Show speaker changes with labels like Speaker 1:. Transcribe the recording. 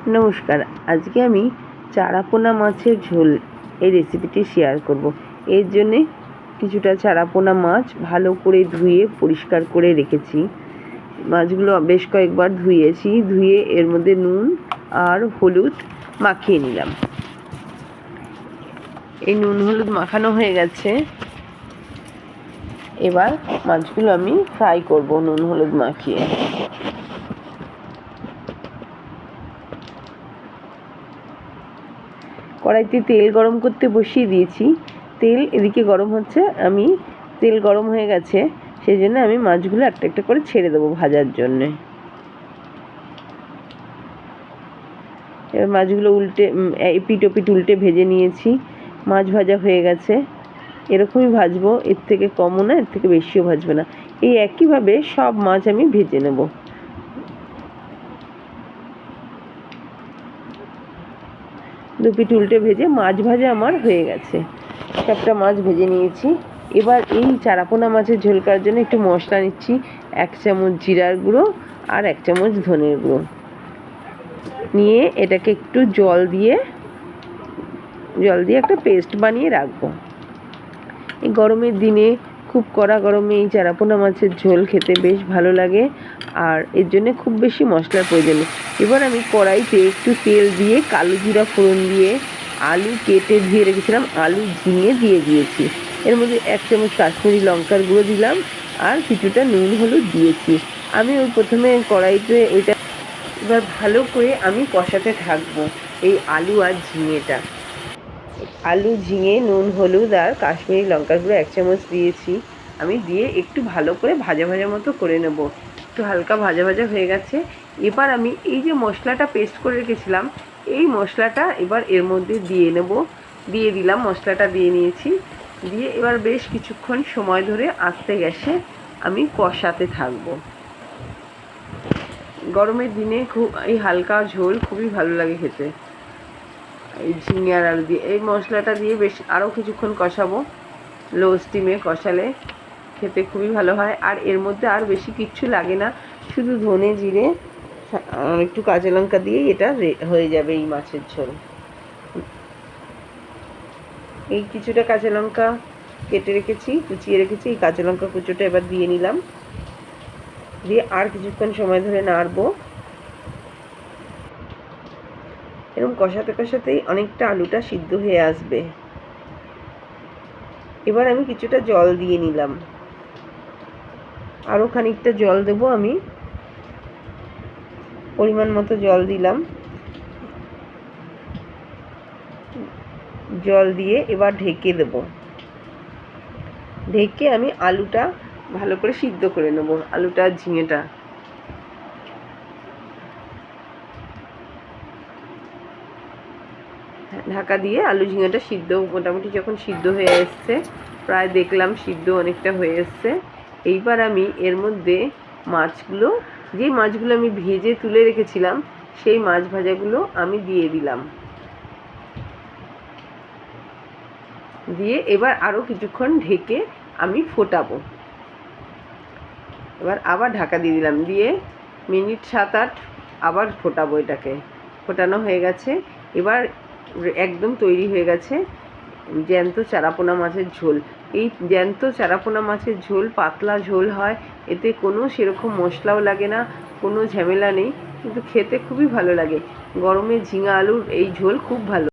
Speaker 1: নমস্কার। আজকে আমি চারাপোনা মাছের ঝোল এই রেসিপিটি শেয়ার করব। এর জন্যে কিছুটা চারাপোনা মাছ ভালো করে ধুয়ে পরিষ্কার করে রেখেছি। মাছগুলো বেশ কয়েকবার ধুয়ে এর মধ্যে নুন আর হলুদ মাখিয়ে নিলাম। এই নুন হলুদ মাখানো হয়ে গেছে। এবার মাছগুলো আমি ফ্রাই করব নুন হলুদ মাখিয়ে। কড়াইতে তেল গরম করতে বসিয়ে দিয়েছি। তেল এদিকে গরম হচ্ছে, তেল গরম হয়ে গেছে, সেই জন্য আমি মাছগুলো একটা একটা করে ছেড়ে দেবো ভাজার জন্যে। এবার মাছগুলো এপিট ওপিট উল্টে ভেজে নিয়েছি। মাছ ভাজা হয়ে গেছে। এরকমই ভাজবো, এর থেকে কমও না, এর থেকে বেশিও ভাজবো না। এই একইভাবে সব মাছ আমি ভেজে নেব। দুপিট উল্টে ভেজে মাছ ভাজা আমার হয়ে গেছে। সবটা মাছ ভেজে নিয়েছি। এবার এই চারাপোনা মাছের ঝোল করার জন্য একটু মশলা নিচ্ছি। 1 চামচ জিরার গুঁড়ো আর 1 চামচ ধনের গুঁড়ো নিয়ে এটাকে একটু জল দিয়ে একটা পেস্ট বানিয়ে রাখবো। এই গরমের দিনে খুব কড়া গরমে এই চারাপোনা মাছের ঝোল খেতে বেশ ভালো লাগে, আর এর জন্য খুব বেশি মশলার প্রয়োজন নেই। এবার আমি কড়াইতে একটু তেল দিয়ে কালো জিরা ফোড়ন দিয়ে আলু কেটে ধুয়ে রেখেছিলাম, আলু ঝিঙে দিয়ে দিয়েছি। এর মধ্যে 1 চামচ কাশ্মীরি লঙ্কার গুঁড়ো দিলাম আর কিছুটা নুন হলুদ দিয়েছি। আমি প্রথমে কড়াইতে ওইটা এবার ভালো করে আমি কষাতে থাকবো এই আলু আর ঝিঙেটা। আলু ঝিঙে নুন হলুদ আর কাশ্মীরি লঙ্কার গুঁড়ো 1 চামচ দিয়েছি। আমি দিয়ে একটু ভালো করে ভাজা ভাজা মতো করে নেব। একটু হালকা ভাজা ভাজা হয়ে গেছে। এবার আমি এই যে মশলাটা পেস্ট করে রেখেছিলাম, এই মশলাটা এবার এর মধ্যে দিয়ে নেব। দিয়ে দিলাম, মশলাটা দিয়ে নিয়েছি। দিয়ে এবার বেশ কিছুক্ষণ সময় ধরে আস্তে গ্যাসে আমি কষাতে থাকবো। গরমের দিনে এই হালকা ঝোল খুবই ভালো লাগে খেতে। এই ঝিঙে আর আলু দিয়ে এই মশলাটা দিয়ে বেশ আরও কিছুক্ষণ কষাবো। লো স্টিমে কষালে খেতে খুবই ভালো হয়। আর এর মধ্যে আর বেশি কিচ্ছু লাগে না, শুধু ধনে জিরে একটু কাঁচা লঙ্কা দিয়েই এটা হয়ে যাবে এই মাছের ঝোল। এই কিছুটা কাঁচা লঙ্কা কেটে রেখেছি, কুচিয়ে রেখেছি, এই কাঁচা লঙ্কা কুচোটা এবার দিয়ে নিলাম। দিয়ে আর কিছুক্ষণ সময় ধরে নাড়বো। এরকম কষাতে কষাতেই অনেকটা আলুটা সিদ্ধ হয়ে আসবে। এবার আমি কিছুটা জল দিয়ে নিলাম, আরও খানিকটা জল দেবো আমি। পরিমাণ মতো জল দিলাম। জল দিয়ে এবার ঢেকে দেব। ঢেকে আমি আলুটা ভালো করে সিদ্ধ করে নেব, আলুটা ঝিঙেটা। ঢাকা দিয়ে আলু ঝিঙেটা মোটামুটি যখন সিদ্ধ হয়ে এসছে, প্রায় দেখলাম সিদ্ধ অনেকটা হয়ে এসছে, এইবার আমি এর মধ্যে যে মাছগুলো আমি ভেজে তুলে রেখেছিলাম সেই মাছ ভাজাগুলো আমি দিয়ে দিলাম। দিয়ে এবার আরও কিছুক্ষণ ঢেকে আমি ফোটাবো। এবার আবার ঢাকা দিয়ে দিলাম, দিয়ে মিনিট 7-8 আবার ফোটাবো। এটাকে ফোটানো হয়ে গেছে। এবার একদম তৈরি হয়ে গেছে জ্যান্ত চারাপোনা মাছের ঝোল। এই জ্যান্ত চারাপোনা মাছের ঝোল পাতলা ঝোল হয়, এতে কোনো সেরকম মশলাও লাগে না, কোনো ঝামেলা নেই, কিন্তু খেতে খুবই ভালো লাগে। গরমে ঝিঙা আলুর এই ঝোল খুব ভালো।